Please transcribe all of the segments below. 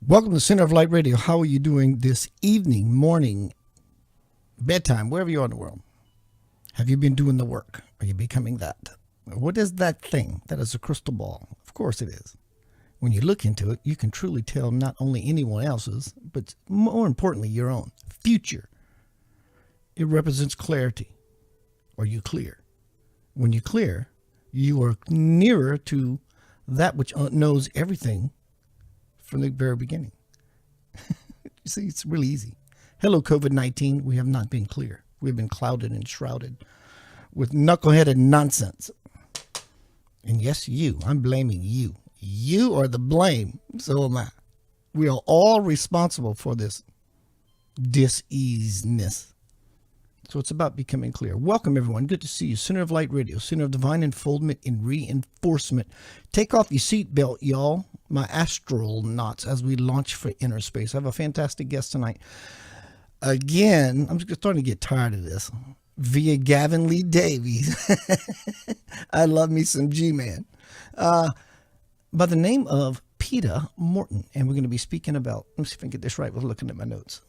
Welcome to Center of Light Radio. How are you doing this evening, morning, bedtime, wherever you are in the world? Have you been doing the work? Are you becoming that? What is that thing? That is a crystal ball. Of course it is. When you look into it, you can truly tell not only anyone else's, but more importantly, your own future. It represents clarity. Are you clear? When you clear, you are nearer to that which knows everything from the very beginning. You see, it's really easy. Hello, COVID-19. We have not been clear. We've been clouded and shrouded with knuckleheaded nonsense. And yes, you. I'm blaming you. You are the blame. So am I. We are all responsible for this dis-easeness. So it's about becoming clear. Welcome, everyone. Good to see you. Center of Light Radio, Center of Divine Unfoldment and Reinforcement. Take off your seatbelt, y'all. My astronauts, as we launch for inner space. I have a fantastic guest tonight. Again, I'm just starting to get tired of this. Via Gavin Lee Davies. I love me some G-Man. By the name of Peta Morton. And we're going to be speaking about, let me see if I can get this right with looking at my notes.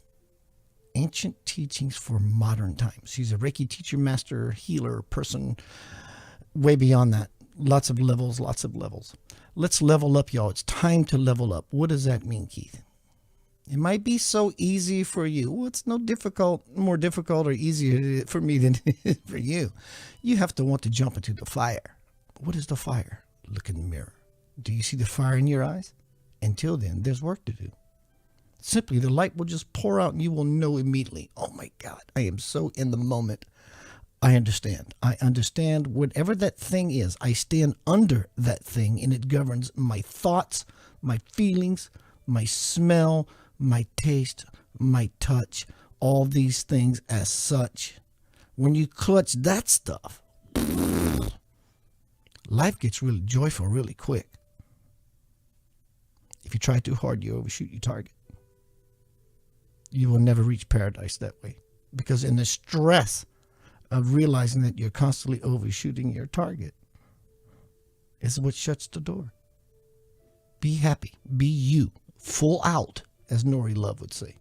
Ancient teachings for modern times. She's a Reiki teacher, master, healer, person, way beyond that. Lots of levels, lots of levels. Let's level up, y'all. It's time to level up. What does that mean, Keith? It might be so easy for you. Well, it's no more difficult or easier for me than it is for you. You have to want to jump into the fire. What is the fire? Look in the mirror. Do you see the fire in your eyes? Until then, there's work to do. Simply, the light will just pour out and you will know immediately. Oh my God, I am so in the moment. I understand. I understand whatever that thing is. I stand under that thing and it governs my thoughts, my feelings, my smell, my taste, my touch, all these things as such. When you clutch that stuff, life gets really joyful really quick. If you try too hard, you overshoot your target. You will never reach paradise that way. Because in the stress of realizing that you're constantly overshooting your target is what shuts the door. Be happy. Be you. Full out, as Nori Love would say.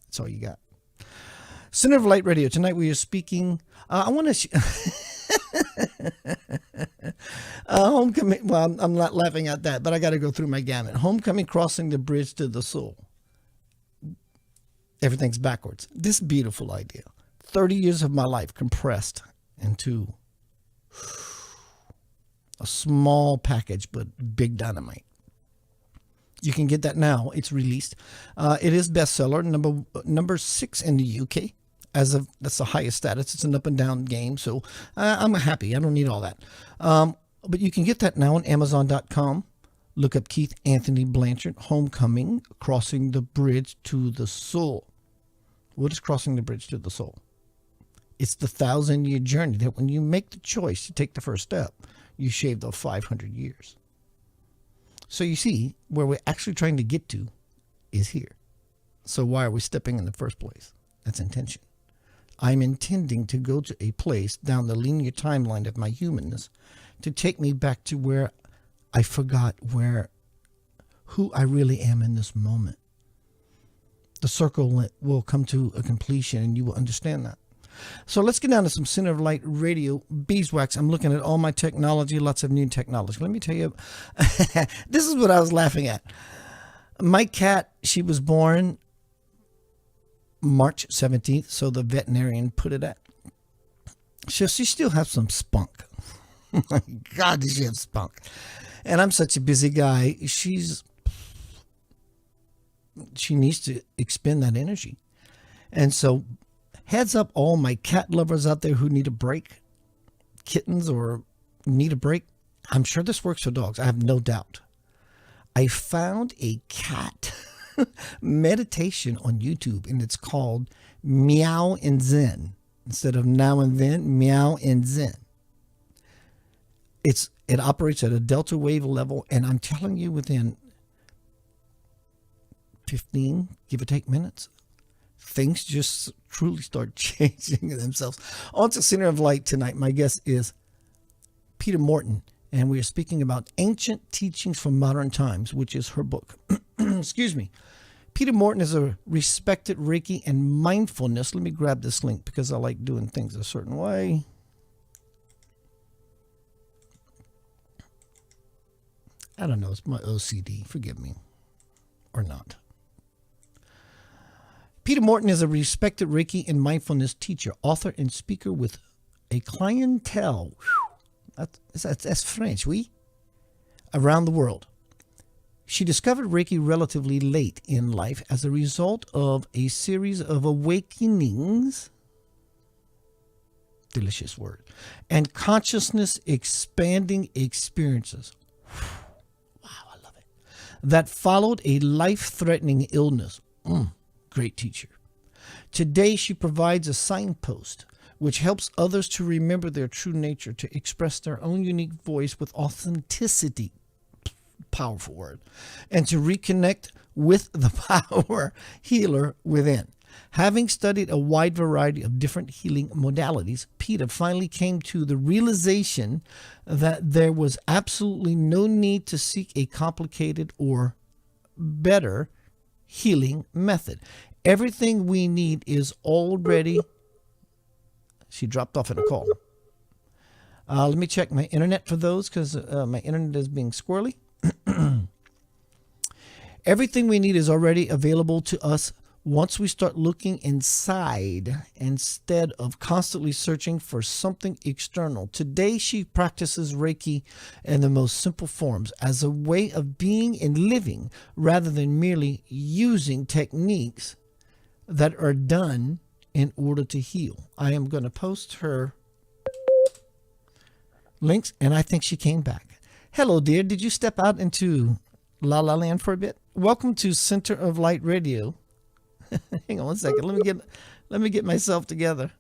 That's all you got. Center of Light Radio. Tonight we are speaking. I want to... homecoming. Well, I'm not laughing at that, but I got to go through my gamut. Homecoming, crossing the bridge to the soul. Everything's backwards. This beautiful idea. 30 years of my life compressed into a small package, but big dynamite. You can get that now. It's released. It is bestseller, number 6 in the UK. That's the highest status. It's an up and down game. So I'm happy. I don't need all that. But you can get that now on Amazon.com. Look up Keith Anthony Blanchard, Homecoming, Crossing the Bridge to the Soul. What is crossing the bridge to the soul? It's the 1,000-year journey that when you make the choice to take the first step, you shaved off 500 years. So you see, where we're actually trying to get to is here. So why are we stepping in the first place? That's intention. I'm intending to go to a place down the linear timeline of my humanness to take me back to where I forgot who I really am in this moment. The circle will come to a completion and you will understand that. So let's get down to some Center of Light Radio beeswax. I'm looking at all my technology, lots of new technology. Let me tell you, this is what I was laughing at. My cat, she was born March 17th, so the veterinarian put it at. So she still has some spunk. God, does she have spunk? And I'm such a busy guy. She needs to expend that energy. And so heads up, all my cat lovers out there who need a break, kittens or need a break. I'm sure this works for dogs. I have no doubt. I found a cat meditation on YouTube, and it's called Meow and Zen. Instead of now and then, Meow and Zen. It operates at a delta wave level, and I'm telling you, within 15, give or take, minutes, things just truly start changing themselves. On to Center of Light tonight, my guest is Peta Morton, and we are speaking about Ancient Teachings from Modern Times, which is her book. Excuse me. Peta Morton is a respected Reiki and mindfulness. Let me grab this link because I like doing things a certain way. I don't know. It's my OCD. Forgive me. Or not. Peta Morton is a respected Reiki and mindfulness teacher, author, and speaker with a clientele. That's French, oui? Around the world. She discovered Reiki relatively late in life as a result of a series of awakenings, delicious word, and consciousness expanding experiences. Wow, I love it. That followed a life-threatening illness. Great teacher. Today, she provides a signpost which helps others to remember their true nature, to express their own unique voice with authenticity. Powerful word. And to reconnect with the power healer within. Having studied a wide variety of different healing modalities, Peta finally came to the realization that there was absolutely no need to seek a complicated or better healing method. Everything we need is already... She dropped off in a call. Let me check my internet for those because my internet is being squirrely. Everything we need is already available to us once we start looking inside instead of constantly searching for something external. Today, she practices Reiki in the most simple forms as a way of being and living rather than merely using techniques that are done in order to heal. I am going to post her links, and I think she came back. Hello, dear. Did you step out into La La Land for a bit? Welcome to Center of Light Radio. Hang on one second. Let me get myself together.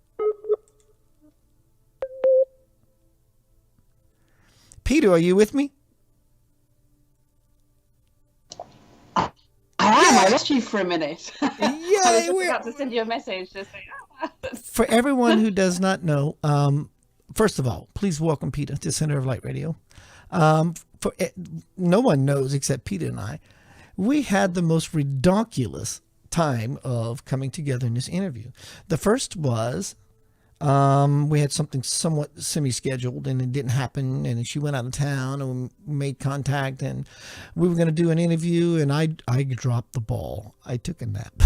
Peter, are you with me? I am. I lost you for a minute. Yeah, I was about to send you a message. Just saying, For everyone who does not know, first of all, please welcome Peta to Center of Light Radio. No one knows except Peta and I. We had the most redonkulous time of coming together in this interview. The first was we had something somewhat semi-scheduled and it didn't happen, and she went out of town and we made contact and we were going to do an interview, and I dropped the ball. I took a nap.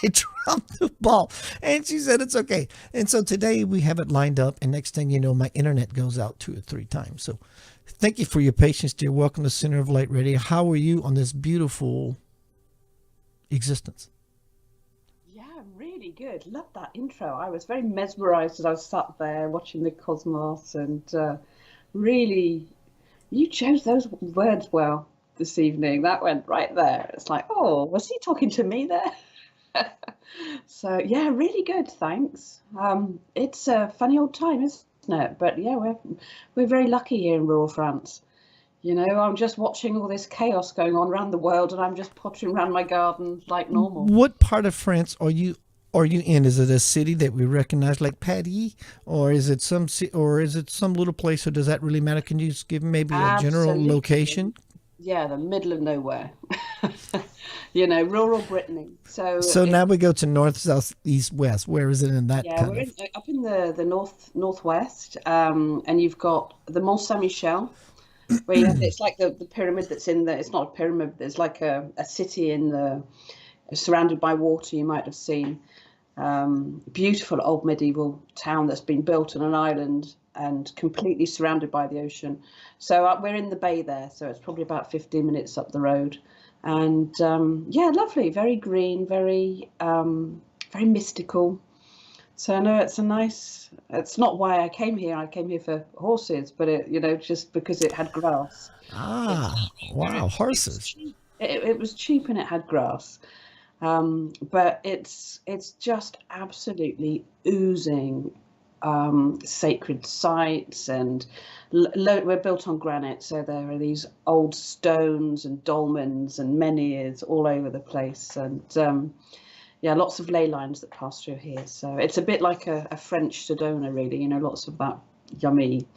I dropped the ball, and she said it's okay. And so today we have it lined up, and next thing you know, my internet goes out 2 or 3 times. So thank you for your patience, dear. Welcome to Center of Light Radio. How are you on this beautiful existence? yeah, really good. Love that intro. I was very mesmerized as I was sat there watching the cosmos, and really, you chose those words well this evening. That went right there. It's like, oh, was he talking to me there? So yeah, really good, thanks. It's a funny old time, isn't it? But yeah, we're very lucky here in rural France. You know, I'm just watching all this chaos going on around the world, and I'm just pottering around my garden like normal. What part of France are you are you in? Is it a city that we recognize like Patty, or is it or is it some little place? Or does that really matter? Can you just give maybe a general Absolutely. location? Yeah, the middle of nowhere. Rural Brittany. So So now it, we go to north, south, east, west. Where is it in that yeah, kind we're of? up in the northwest, and you've got the Mont Saint Michel, where you have it's like the pyramid that's in the. It's not a pyramid. There's like a city in the surrounded by water. You might have seen. Beautiful old medieval town that's been built on an island and completely surrounded by the ocean. So we're in the bay there, so it's probably about 15 minutes up the road. And yeah, lovely, very green, very mystical. So I know it's a nice. It's not why I came here. I came here for horses, but just because it had grass. It's Ah, cheaper. wow, It was horses. cheap. It was cheap and it had grass. But it's just absolutely oozing sacred sites and we're built on granite, so there are these old stones and dolmens and menhirs all over the place, and yeah, lots of ley lines that pass through here. So it's a bit like a French Sedona, really. Lots of that yummy.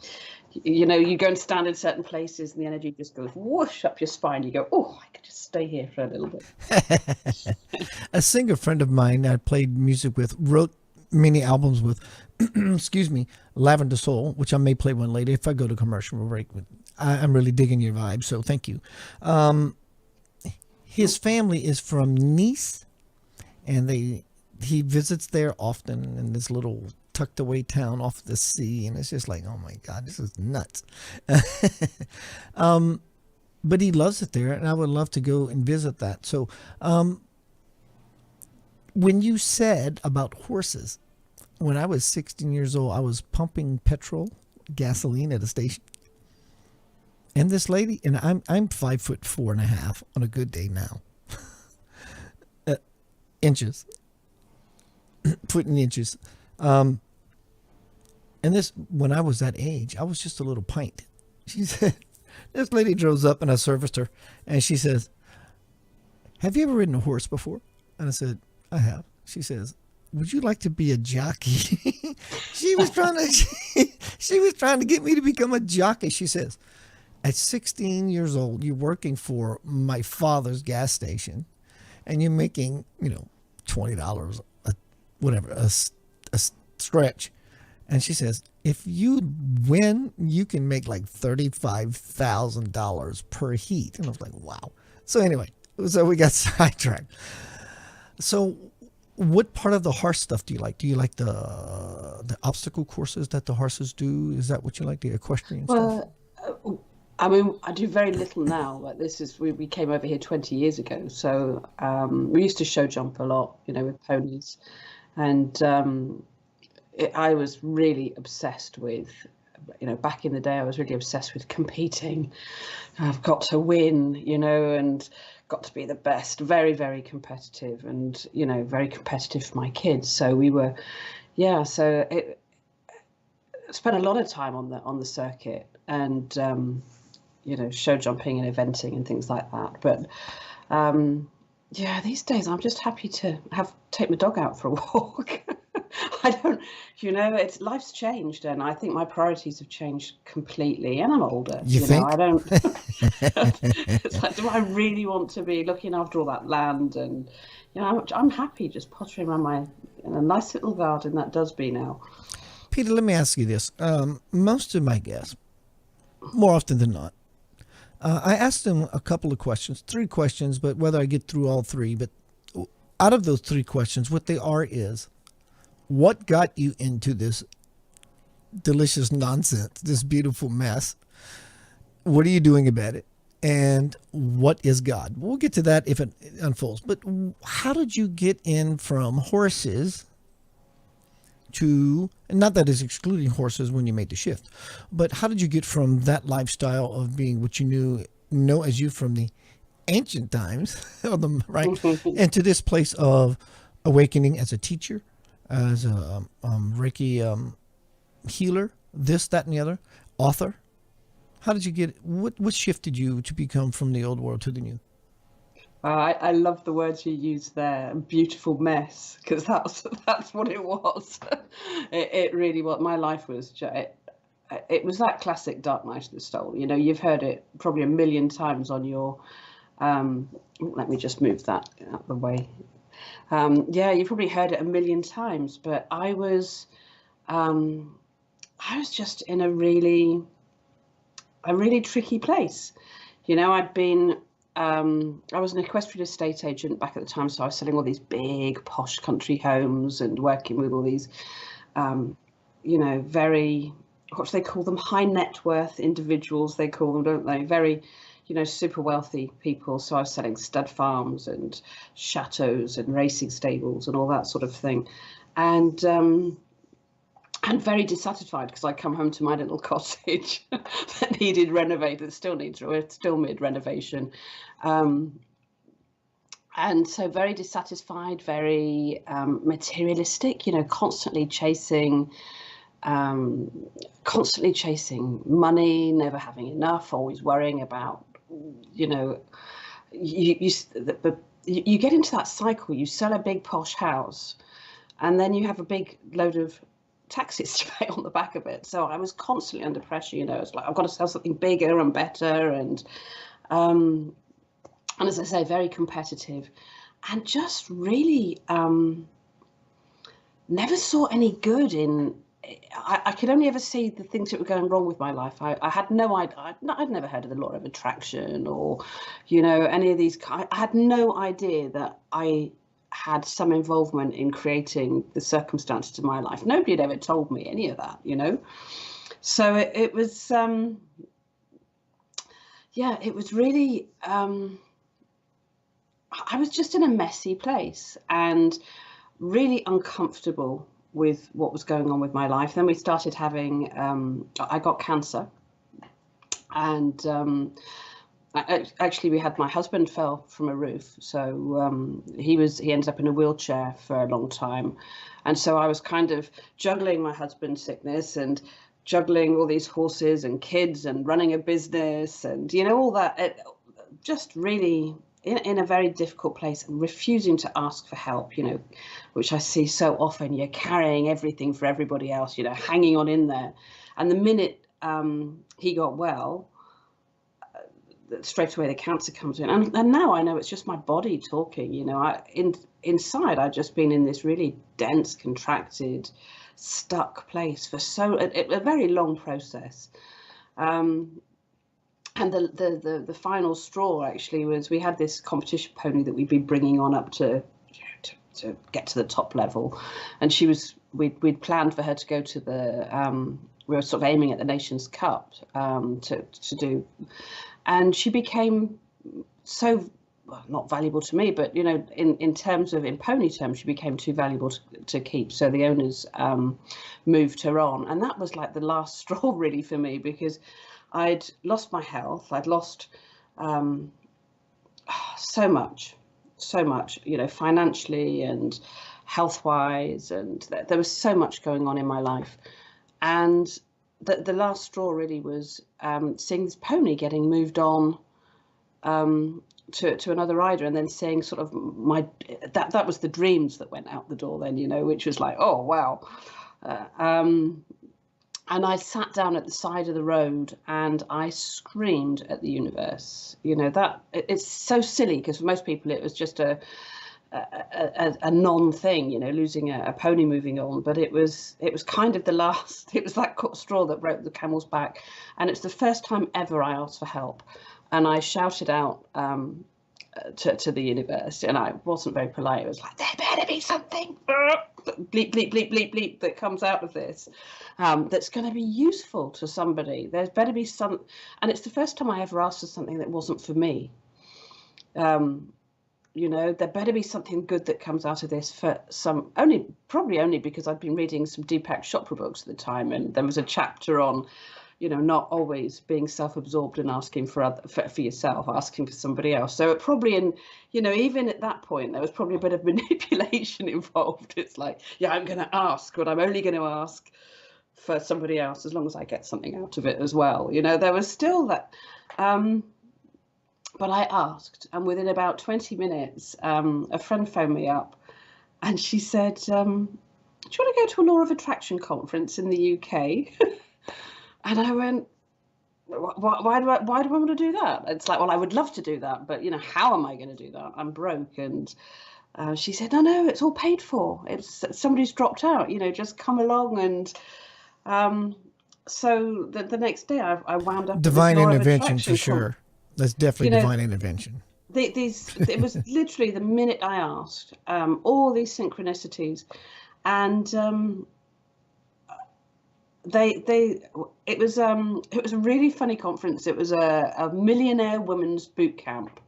You go and stand in certain places, and the energy just goes whoosh up your spine. You go, oh, I could just stay here for a little bit. A singer friend of mine I played music with wrote many albums with, excuse me, Lavender Soul, which I may play one later if I go to commercial break. I'm really digging your vibe, so thank you. His family is from Nice, and he visits there often in this little tucked away town off the sea, and it's just like, oh my god, this is nuts. But he loves it there, and I would love to go and visit that. So when you said about horses, when I was 16 years old, I was pumping gasoline at a station, and this lady, and I'm 5'4.5" on a good day now, inches, foot in inches. And this, when I was that age, I was just a little pint. She said, this lady drove up and I serviced her, and she says, "Have you ever ridden a horse before?" And I said, "I have." She says, "Would you like to be a jockey?" she was trying to she was trying to get me to become a jockey. She says, "At 16 years old, you're working for my father's gas station, and you're making $20 whatever a stretch." And she says, "If you win, you can make like $35,000 per heat." And I was like, wow. So anyway, so we got sidetracked. So what part of the horse stuff do you like? Do you like the obstacle courses that the horses do? Is that what you like, the equestrian stuff? Well, I mean, I do very little now. Like we came over here 20 years ago, so we used to show jump a lot, with ponies, and I was really obsessed with, back in the day, I was really obsessed with competing. I've got to win, and got to be the best. Very, very competitive, and very competitive for my kids. So we were, yeah. So it spent a lot of time on the circuit, and show jumping and eventing and things like that. But yeah, these days I'm just happy to take my dog out for a walk. I don't, it's life's changed, and I think my priorities have changed completely. And I'm older, You I think? don't. It's like, do I really want to be looking after all that land? And I'm happy just pottering around in a nice little garden that does me now. Peter, let me ask you this. Most of my guests, more often than not, I asked them a couple of questions, 3 questions, but whether I get through all 3, but out of those 3 questions, what they are is, what got you into this delicious nonsense, this beautiful mess? What are you doing about it? And what is God? We'll get to that if it unfolds. But how did you get in from horses to, and not that it's excluding horses when you made the shift, but how did you get from that lifestyle of being what you know as you from the ancient times, right, into this place of awakening as a teacher, as a Reiki healer, this, that, and the other, author? How did you get, what shifted you to become from the old world to the new? I love the words you used there, beautiful mess, because that's what it was. It really was. My life was it was that classic Dark Night of the Soul. You know, you've heard it probably a million times on your. Let me just move that out of the way. Yeah, you've probably heard it a million times, but I was just in a really tricky place. You know, I was an equestrian estate agent back at the time, so I was selling all these big posh country homes and working with all these, very, what do they call them? High net worth individuals, they call them, don't they? Very, super wealthy people. So I was selling stud farms and chateaus and racing stables and all that sort of thing. And and very dissatisfied because I come home to my little cottage that needed renovated, still mid renovation, and so very dissatisfied, very materialistic. Constantly chasing money, never having enough, always worrying about, you know, you get into that cycle. You sell a big posh house, and then you have a big load of taxes to pay on the back of it. So I was constantly under pressure. It's like I've got to sell something bigger and better, and as I say, very competitive, and just really never saw any good in. I could only ever see the things that were going wrong with my life. I had no idea. I'd never heard of the law of attraction or, any of these. I had no idea that I had some involvement in creating the circumstances of my life. Nobody had ever told me any of that, So it was, it was really, I was just in a messy place and really uncomfortable with what was going on with my life. Then we started having, I got cancer, and actually we had, my husband fell from a roof, so he ended up in a wheelchair for a long time, and so I was kind of juggling my husband's sickness and juggling all these horses and kids and running a business and all that, just really in a very difficult place, and refusing to ask for help, which I see so often. You're carrying everything for everybody else, hanging on in there. And the minute he got well, straight away the cancer comes in. And now I know it's just my body talking. Inside I've just been in this really dense, contracted, stuck place for a very long process. And the final straw actually was, we had this competition pony that we'd been bringing on up to get to the top level, and we'd planned for her to go to we were sort of aiming at the Nations Cup to do, and she became so, well, not valuable to me, but in terms of, in pony terms, she became too valuable to keep. So the owners moved her on, and that was like the last straw really for me, because I'd lost my health. I'd lost so much, financially and health-wise, and there was so much going on in my life. And the last straw really was seeing this pony getting moved on to another rider, and then seeing sort of that was the dreams that went out the door then, which was like, oh wow. And I sat down at the side of the road and I screamed at the universe. That it's so silly, because for most people it was just a non-thing, losing a pony moving on. But it was kind of the last. It was that straw that broke the camel's back, and it's the first time ever I asked for help, and I shouted out to the universe, and I wasn't very polite. It was like, there better be something, bleep bleep bleep bleep bleep, that comes out of this that's going to be useful to somebody. There's better be some, and it's the first time I ever asked for something that wasn't for me. There better be something good that comes out of this for probably only because I'd been reading some Deepak Chopra books at the time, and there was a chapter on not always being self-absorbed and asking for yourself, asking for somebody else. So it probably, even at that point, there was probably a bit of manipulation involved. It's like, yeah, I'm going to ask, but I'm only going to ask for somebody else as long as I get something out of it as well. There was still that. But I asked, and within about 20 minutes, a friend phoned me up, and she said, "Do you want to go to a law of attraction conference in the UK?" And I went, why do I want to do that? It's like, well, I would love to do that, but how am I going to do that? I'm broke. And she said, no, it's all paid for. It's somebody's dropped out. Just come along. And so the next day, I wound up at this Divine law of intervention for attraction sure. That's definitely you know, divine intervention. it was literally the minute I asked, all these synchronicities, and it was a really funny conference. It was a millionaire women's boot camp,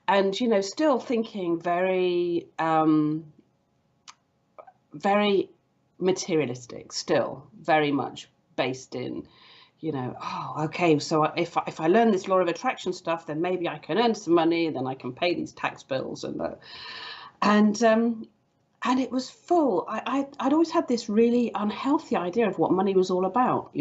and still thinking very materialistic, still very much based in oh, okay, so if I learn this law of attraction stuff, then maybe I can earn some money, and then I can pay these tax bills, and it was full. I'd always had this really unhealthy idea of what money was all about,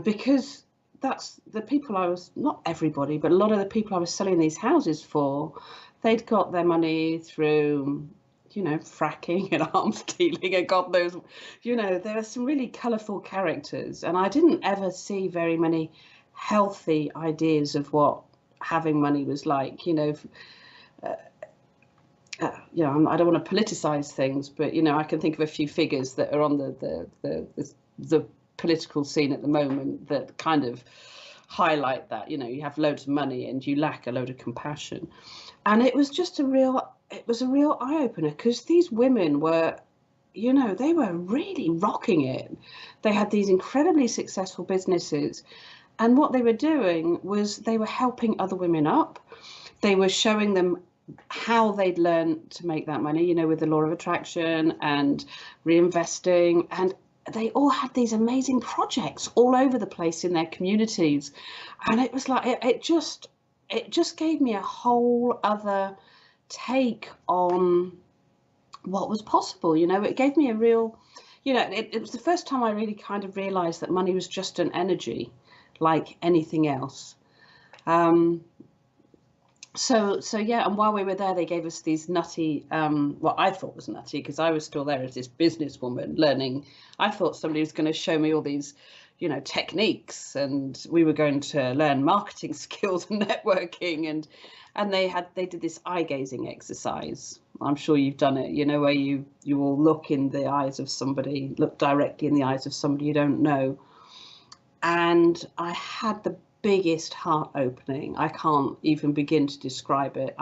because that's the people I was, not everybody, but a lot of the people I was selling these houses for, they'd got their money through, fracking and arms dealing, and God knows, there are some really colourful characters, and I didn't ever see very many healthy ideas of what having money was like, I don't want to politicize things, but I can think of a few figures that are on the political scene at the moment that kind of highlight that. You have loads of money and you lack a load of compassion, and it was just a real eye opener, because these women were, they were really rocking it. They had these incredibly successful businesses, and what they were doing was they were helping other women up. They were showing them how they'd learn to make that money, with the law of attraction and reinvesting. And they all had these amazing projects all over the place in their communities. And it was like, it just gave me a whole other take on what was possible. It gave me a real, it was the first time I really kind of realized that money was just an energy like anything else. So yeah, and while we were there, they gave us these nutty, what I thought was nutty, because I was still there as this businesswoman learning. I thought somebody was going to show me all these, techniques, and we were going to learn marketing skills and networking, and they did this eye gazing exercise. I'm sure you've done it, where you will look in the eyes of somebody, look directly in the eyes of somebody you don't know. And I had the biggest heart opening. I can't even begin to describe it.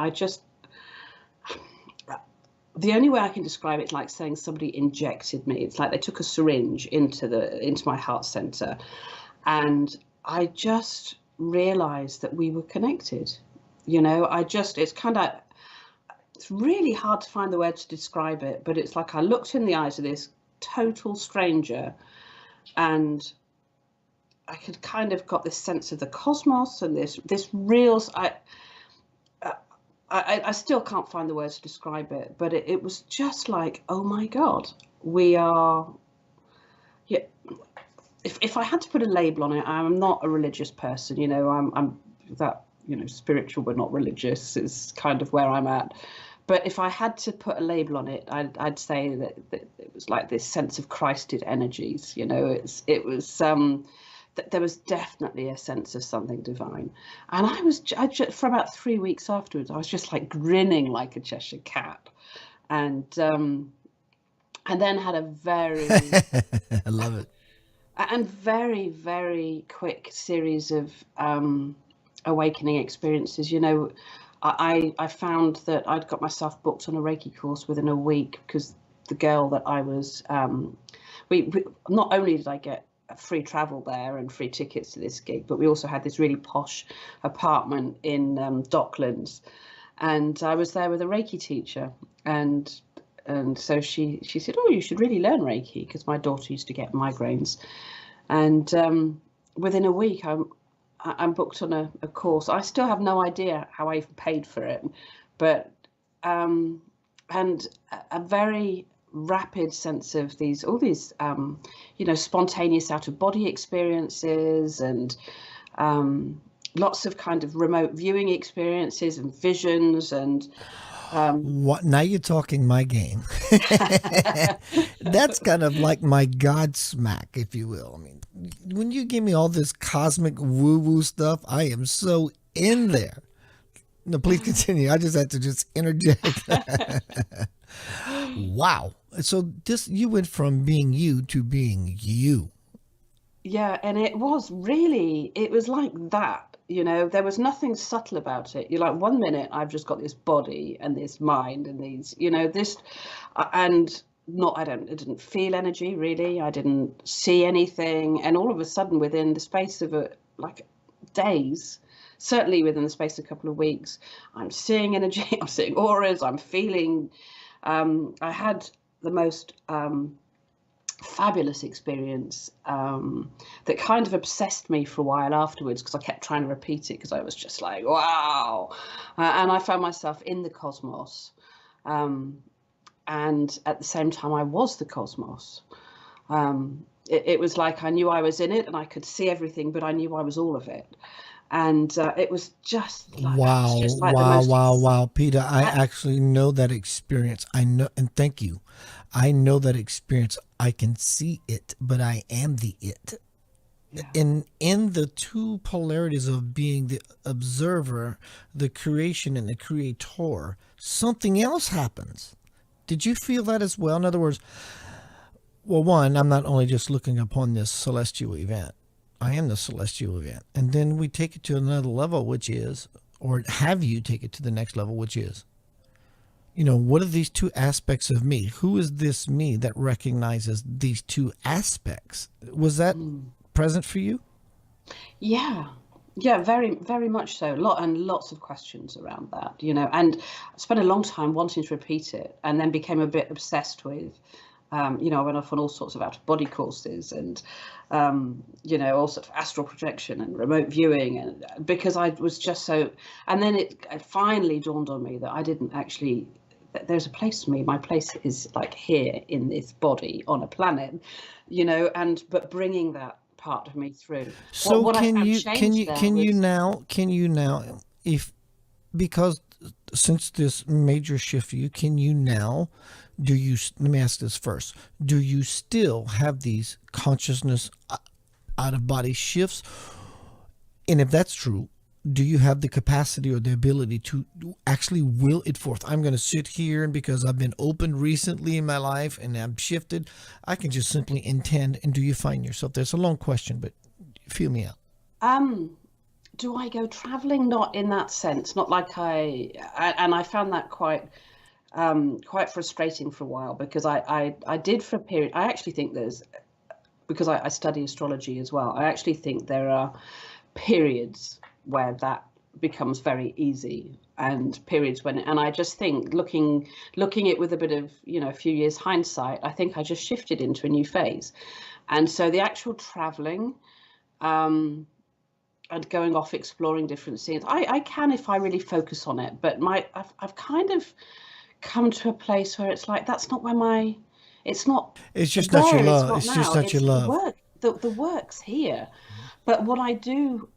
The only way I can describe it is like saying somebody injected me. It's like they took a syringe into my heart center, and I just realized that we were connected. It's really hard to find the words to describe it, but it's like I looked in the eyes of this total stranger, and I could kind of got this sense of the cosmos and this real. I still can't find the words to describe it, but it was just like, oh my God, we are. Yeah, if I had to put a label on it, I'm not a religious person. I'm that spiritual but not religious is kind of where I'm at. But if I had to put a label on it, I'd say that it was like this sense of Christed energies. There was definitely a sense of something divine, and for about 3 weeks afterwards, I was just like grinning like a Cheshire cat, and then had a very I love it. and very, very quick series of awakening experiences. I found that I'd got myself booked on a Reiki course within a week, because the girl that I was, we not only did I get free travel there and free tickets to this gig, but we also had this really posh apartment in Docklands, and I was there with a Reiki teacher, and so she said, oh, you should really learn Reiki, because my daughter used to get migraines, and within a week I'm booked on a course. I still have no idea how I even paid for it, but and a very rapid sense of all these spontaneous out of body experiences, and lots of kind of remote viewing experiences and visions and What, now you're talking my game. That's kind of like my God smack, if you will. I mean, when you give me all this cosmic woo woo stuff, I am so in there. No, please continue. I just had to just interject. Wow. So this, you went from being you to being you. Yeah, and it was really, it was like that, there was nothing subtle about it. You're like, one minute I've just got this body and this mind and these, this, and not, I didn't feel energy really. I didn't see anything. And all of a sudden, within the space of like days, certainly within the space of a couple of weeks, I'm seeing energy, I'm seeing auras, I'm feeling, I had the most, fabulous experience that kind of obsessed me for a while afterwards because I kept trying to repeat it because I was just like, wow. And I found myself in the cosmos. And at the same time, I was the cosmos. It was like I knew I was in it and I could see everything, but I knew I was all of it. And it was just like, that was Wow, just like the wow, most, wow, wow. Peter, I I, actually know that experience. I know, and thank you. I know that experience. I can see it, but I am the it. yeah. In the two polarities of being the observer, the creation, and the creator, something else happens. Did you feel that as well? In other words, well, one, I'm not only just looking upon this celestial event, I am the celestial event. And then we take it to another level, which is, or have you take it to the next level, which is, what are these two aspects of me? Who is this me that recognizes these two aspects? Was that present for you? Yeah, yeah, very, very much so. Lots of questions around that, and I spent a long time wanting to repeat it and then became a bit obsessed with, I went off on all sorts of out of body courses and, all sorts of astral projection and remote viewing. And because I was just so, and then it finally dawned on me that I didn't actually, that there's a place for me. My place is like here in this body on a planet, but bringing that part of me through. What So what I can found you can changed you there can you was, now can you now if because since this major shift for you, can you now do you let me ask this first. Do you still have these consciousness out of body shifts? And if that's true, do you have the capacity or the ability to actually will it forth? I'm going to sit here, and because I've been opened recently in my life and I'm shifted, I can just simply intend. And do you find yourself? There's a long question, but feel me out. um, do I go traveling? Not in that sense. Not like and I found that quite frustrating for a while because I did for a period. I actually think there's, because I study astrology as well. I actually think there are periods where that becomes very easy and periods when, and I just think looking it with a bit of, a few years hindsight, I think I just shifted into a new phase. And so the actual traveling, and going off exploring different scenes, I can if I really focus on it, but I've kind of come to a place where it's like that's not where it's not It's just not your there, it's love. not It's just now, not your it's the love. work, the work's here. But what I do,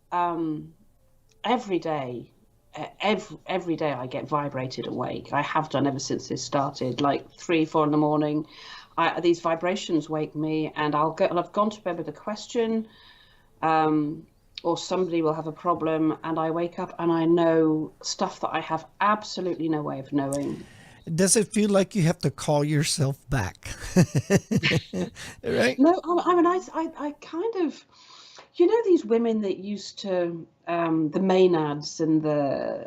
every day, every day I get vibrated awake. I have done ever since this started, like 3, 4 in the morning. These vibrations wake me, and I've gone to bed with a question, or somebody will have a problem, and I wake up and I know stuff that I have absolutely no way of knowing. Does it feel like you have to call yourself back? Right? No, I mean, I kind of, these women that used to, the Maenads and the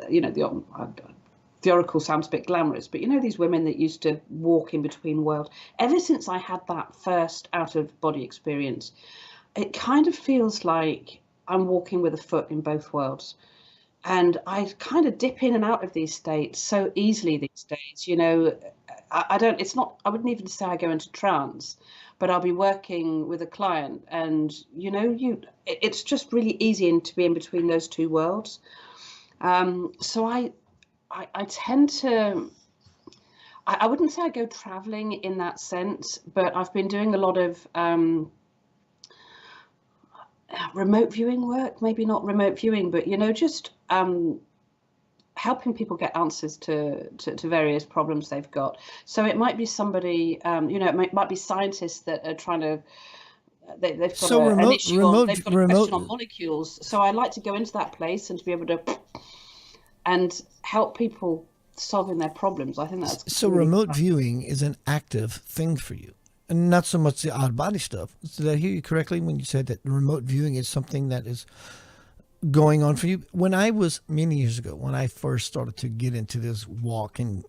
Oracle sounds a bit glamorous, but these women that used to walk in between worlds. Ever since I had that first out of body experience, it kind of feels like I'm walking with a foot in both worlds. And I kind of dip in and out of these states so easily these days. I don't, it's not, I wouldn't even say I go into trance, but I'll be working with a client and, it's just really easy to be in between those two worlds. So I tend to, I wouldn't say I go traveling in that sense, but I've been doing a lot of, remote viewing work, maybe not remote viewing, but just helping people get answers to various problems they've got. So it might be somebody, it might be scientists that are trying to, they've got So an remote, issue on, remote, they've got a question on remote. molecules. So I like to go into that place and to be able to and help people solving their problems. I think that's So really remote fun. viewing is an active thing for you, and not so much the out body stuff. Did I hear you correctly when you said that remote viewing is something that is going on for you? When I was many years ago, when I first started to get into this walk, and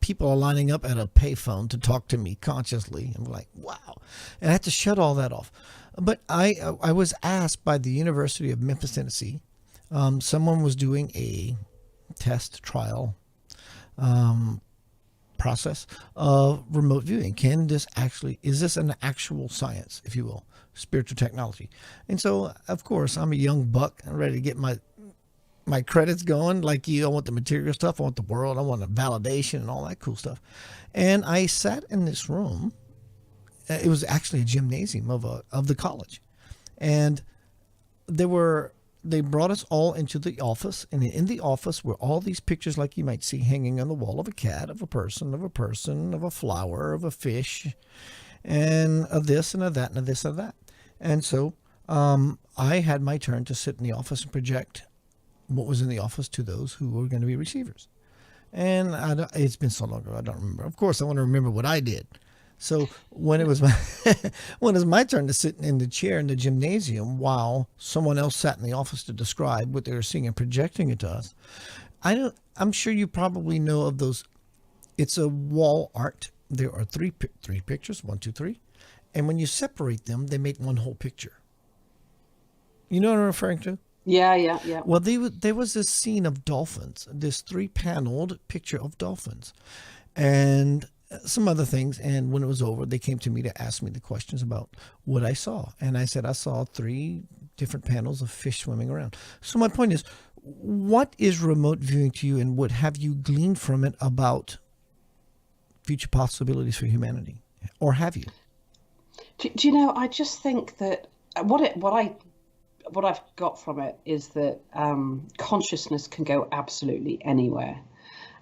people are lining up at a payphone to talk to me consciously, I'm like, wow, and I had to shut all that off. But I was asked by the University of Memphis, Tennessee. Someone was doing a test trial process of remote viewing. Can this actually, is this an actual science, if you will, spiritual technology? And so, of course, I'm a young buck. I'm ready to get my credits going. Like you, I want the material stuff. I want the world. I want the validation and all that cool stuff. And I sat in this room. It was actually a gymnasium of the college, and there were they brought us all into the office, and in the office were all these pictures like you might see hanging on the wall of a cat, of a person, of a flower, of a fish, and of this and of that and of this and of that. And so I had my turn to sit in the office and project what was in the office to those who were going to be receivers. And it's been so long ago, I don't remember. Of course, I want to remember what I did. So when it was my when it was my turn to sit in the chair in the gymnasium while someone else sat in the office to describe what they were seeing and projecting it to us, I'm sure you probably know of those. It's a wall art. There are three pictures, one, two, three, and when you separate them, they make one whole picture. You know what I'm referring to? Yeah, yeah, yeah. Well, there was this scene of dolphins, this three-paneled picture of dolphins, and some other things. And when it was over, they came to me to ask me the questions about what I saw. And I said, I saw three different panels of fish swimming around. So my point is, what is remote viewing to you, and what have you gleaned from it about future possibilities for humanity? Or have you? Do you know, I just think that what I've got from it is that consciousness can go absolutely anywhere,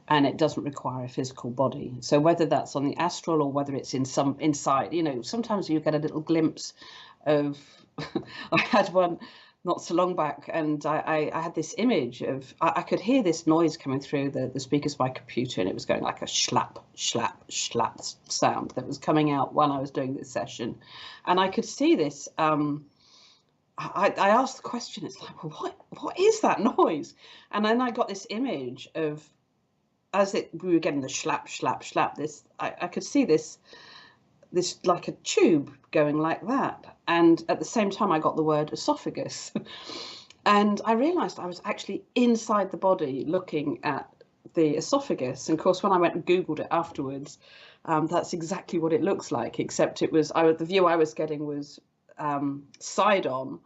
and it doesn't require a physical body. So whether that's on the astral or whether it's inside, sometimes you get a little glimpse of. I had one not so long back, and I had this image of I could hear this noise coming through the speakers of my computer, and it was going like a slap, slap, slap sound that was coming out when I was doing this session, and I could see this. I asked the question. It's like, well, what is that noise? And then I got this image of we were getting the slap, slap, slap. This I could see this like a tube going like that, and at the same time I got the word esophagus, and I realised I was actually inside the body looking at the esophagus. And of course, when I went and Googled it afterwards, that's exactly what it looks like. Except it was the view I was getting was side on,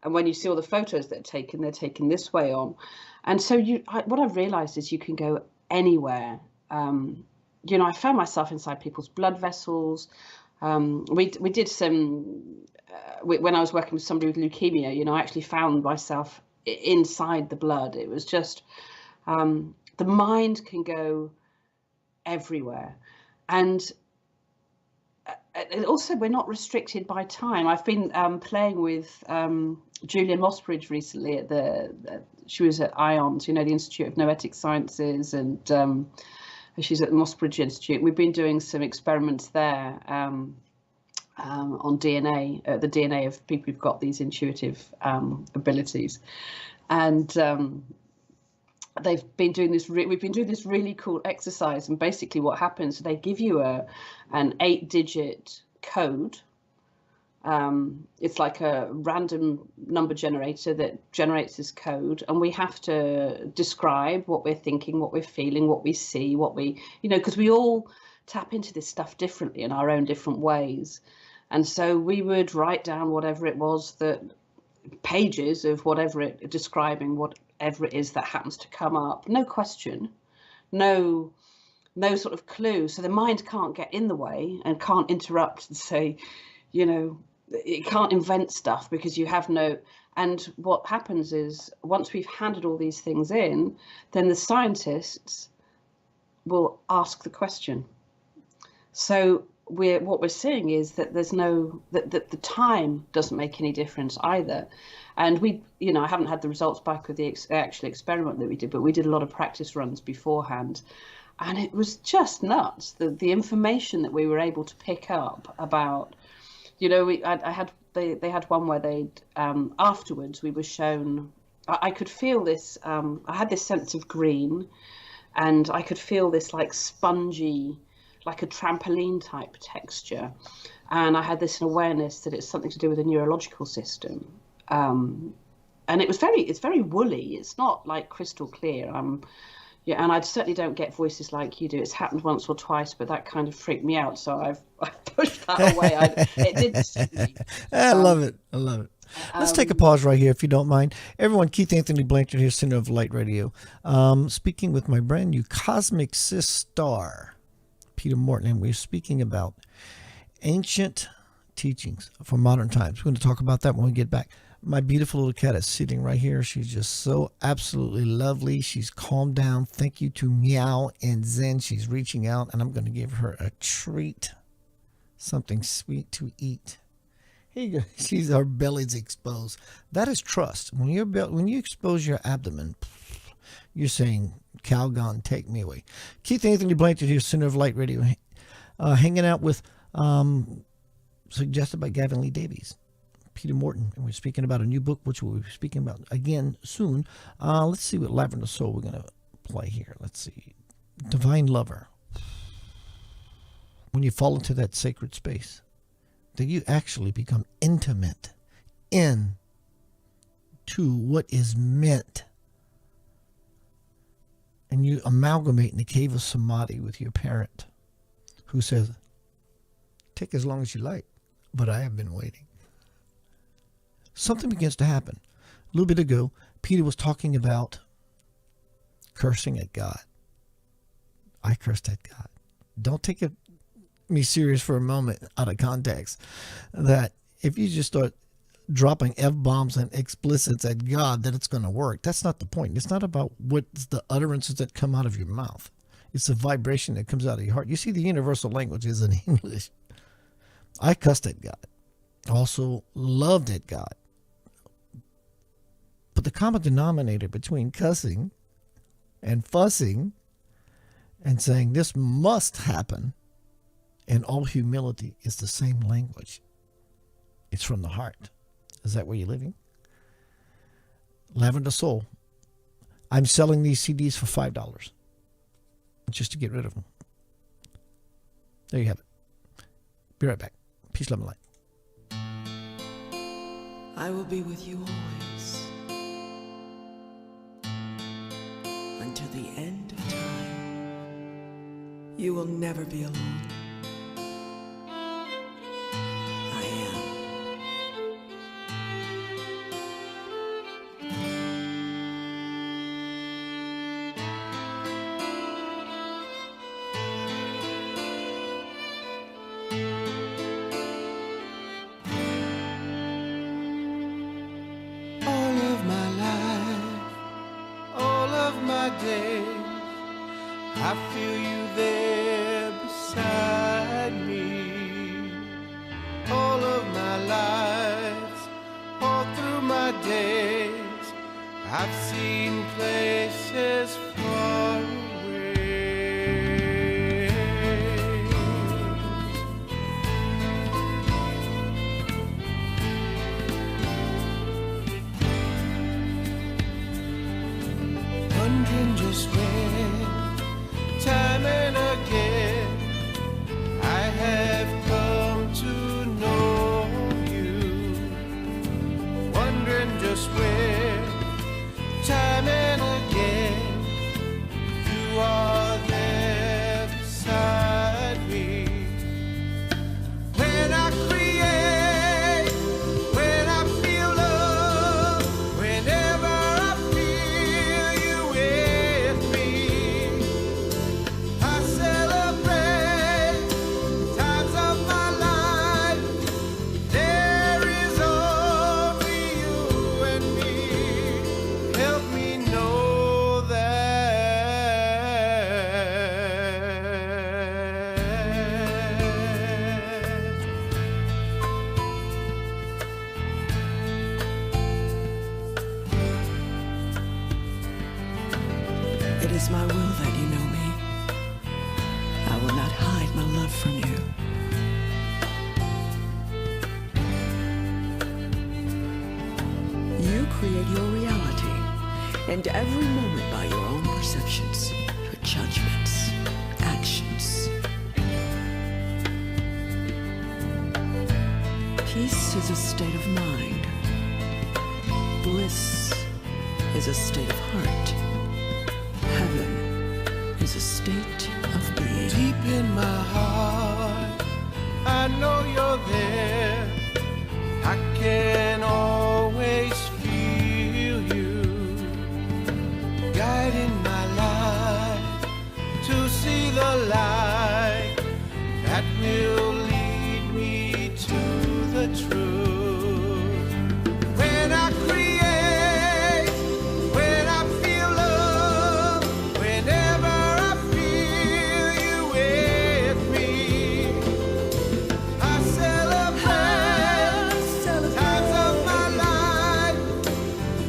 and when you see all the photos that are they're taken this way on. And so what I've realized is you can go anywhere. I found myself inside people's blood vessels. We did some when I was working with somebody with leukemia. I actually found myself inside the blood. It was just the mind can go everywhere, and also we're not restricted by time. I've been playing with Julian Mossbridge recently she was at IONS, the Institute of Noetic Sciences, and she's at the Mossbridge Institute. We've been doing some experiments there on DNA, the DNA of people who've got these intuitive abilities, and we've been doing this really cool exercise. And basically what happens, they give you an 8-digit code. It's like a random number generator that generates this code, and we have to describe what we're thinking, what we're feeling, what we see, because we all tap into this stuff differently in our own different ways. And so we would write down whatever it was, that pages of describing whatever it is that happens to come up. No question, no sort of clue. So the mind can't get in the way and can't interrupt and say, it can't invent stuff because you have no. And what happens is once we've handed all these things in, then the scientists will ask the question. So what we're seeing is that there's no that the time doesn't make any difference either. And I haven't had the results back with the actual experiment that we did, but we did a lot of practice runs beforehand, and it was just nuts. The information that we were able to pick up about, they had one where they'd afterwards we were shown. I could feel this. I had this sense of green, and I could feel this like spongy, like a trampoline type texture, and I had this awareness that it's something to do with the neurological system. And it's very woolly. It's not like crystal clear. Yeah, and I certainly don't get voices like you do. It's happened once or twice, but that kind of freaked me out, so I pushed that away. It didn't suit me. I love it. I love it. Let's take a pause right here, if you don't mind. Everyone, Keith Anthony Blanchard here, Center of Light Radio. Speaking with my brand new Cosmic Sis star, Peta Morton, and we're speaking about ancient teachings for modern times. We're going to talk about that when we get back. My beautiful little cat is sitting right here. She's just so absolutely lovely. She's calmed down. Thank you to Meow and Zen. She's reaching out, and I'm going to give her a treat, something sweet to eat. Here you go. Her belly's exposed. That is trust. When you expose your abdomen, you're saying, Calgon, take me away. Keith Anthony Blanchard here, Center of Light Radio, hanging out with, suggested by Gavin Lee Davies, Peta Morton, and we're speaking about a new book, which we'll be speaking about again soon. Let's see what Lavender Soul we're going to play here. Let's see. Divine Lover. When you fall into that sacred space, that you actually become intimate into what is meant. And you amalgamate in the cave of Samadhi with your parent who says, take as long as you like, but I have been waiting. Something begins to happen. A little bit ago, Peter was talking about cursing at God. I cursed at God. Don't take me serious for a moment out of context. That if you just start dropping F-bombs and explicits at God, that it's going to work. That's not the point. It's not about what's the utterances that come out of your mouth. It's the vibration that comes out of your heart. You see, the universal language is in English. I cussed at God. Also loved at God. But the common denominator between cussing and fussing and saying this must happen in all humility is the same language. It's from the heart. Is that where you're living? Lavender Soul. I'm selling these CDs for $5 just to get rid of them. There you have it. Be right back. Peace, love, and light. I will be with you always. Until the end of time, you will never be alone. I am. All of my life, all of my days, I feel you there beside me. All of my lives, all through my days, I've seen places far away. Wondering just when, time and again, I have come to know you. Wondering just where, time and again, you are there beside me. When I create, when I feel love, whenever I feel you with me. is my will that you know me. I will not hide my love from you. You create your reality, and every moment by your own perceptions, your judgments, actions. Peace is a state of mind. Bliss is a state of heart. Heaven is a state of being. Deep in my heart, I know you're there. I can always feel you guiding my life to see the light that will lead me to the truth. When I create, when I feel love, whenever I feel you with me, I celebrate times of my life.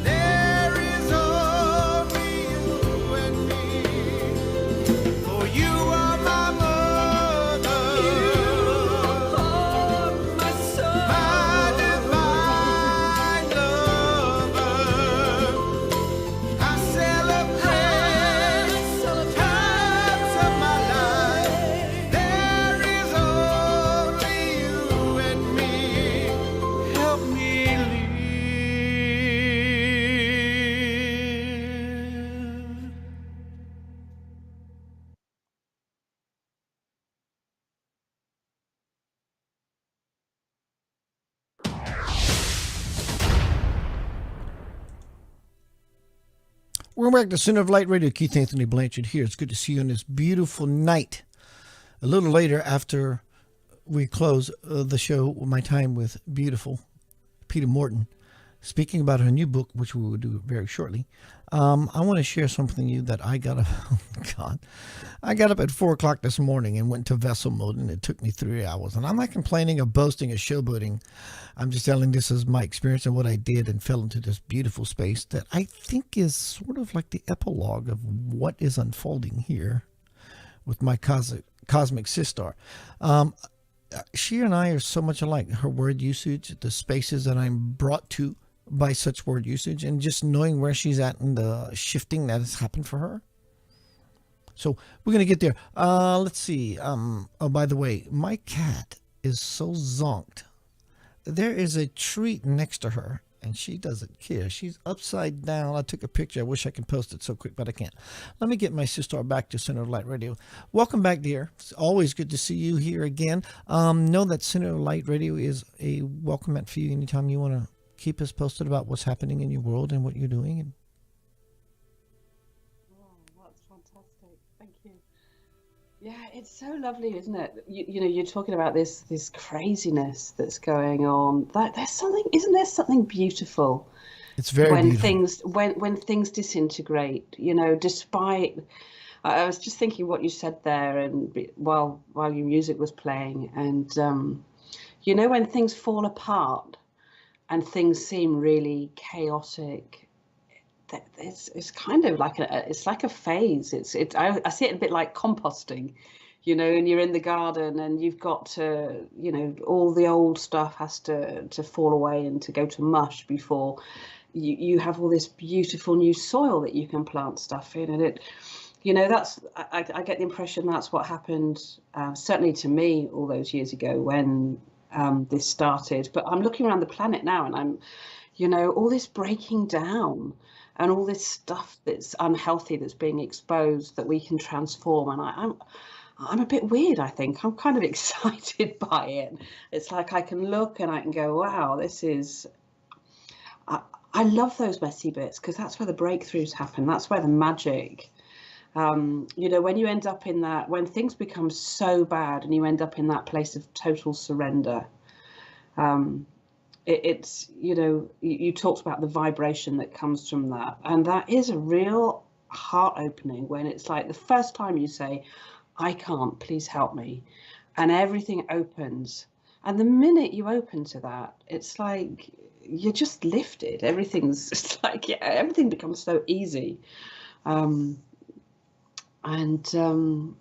There is only you and me. For you are my mother, My soul. my divine lover. I celebrate times of my life. There is only you and me. Help me live. Welcome back to Center of Light Radio. Keith Anthony Blanchard here. It's good to see you on this beautiful night. A little later, after we close the show, my time with beautiful Peta Morton, speaking about her new book, which we will do very shortly. I want to share something with you that I got up. God, I got up at 4:00 this morning and went to vessel mode, and it took me 3 hours. And I'm not complaining of boasting or showboating. I'm just telling this is my experience and what I did, and fell into this beautiful space that I think is sort of like the epilogue of what is unfolding here with my cosmic sister. She and I are so much alike. Her word usage, the spaces that I'm brought to by such word usage, and just knowing where she's at and the shifting that has happened for her. So we're going to get there. Let's see. Oh, by the way, my cat is so zonked. There is a treat next to her, and she doesn't care. She's upside down. I took a picture. I wish I could post it so quick, but I can't. Let me get my sister back to Center of Light Radio. Welcome back, dear. It's always good to see you here again. Know that Center of Light Radio is a welcome mat for you anytime you want to keep us posted about what's happening in your world and what you're doing. And Oh, that's fantastic. Thank you. Yeah, it's so lovely, isn't it? You know, you're talking about this craziness that's going on. That there's something, isn't there something beautiful it's very when beautiful. when things disintegrate? You know, despite I was just thinking what you said there, and while your music was playing, and you know, when things fall apart and things seem really chaotic, it's kind of like it's like a phase. I see it a bit like composting, you know, and you're in the garden and you've got to, you know, all the old stuff has to fall away and to go to mush before you have all this beautiful new soil that you can plant stuff in. And it, you know, I get the impression that's what happened, certainly to me all those years ago when this started. But I'm looking around the planet now, and I'm, you know, all this breaking down and all this stuff that's unhealthy that's being exposed that we can transform. And I'm a bit weird, I think. I'm kind of excited by it. It's like I can look and I can go, wow, this is. I love those messy bits, because that's where the breakthroughs happen. That's where the magic. You know, when you end up in that, when things become so bad and you end up in that place of total surrender, it's, you know, you talked about the vibration that comes from that. And that is a real heart opening when it's like the first time you say, I can't, please help me. And everything opens. And the minute you open to that, it's like you're just lifted. Everything's just like, yeah, everything becomes so easy. And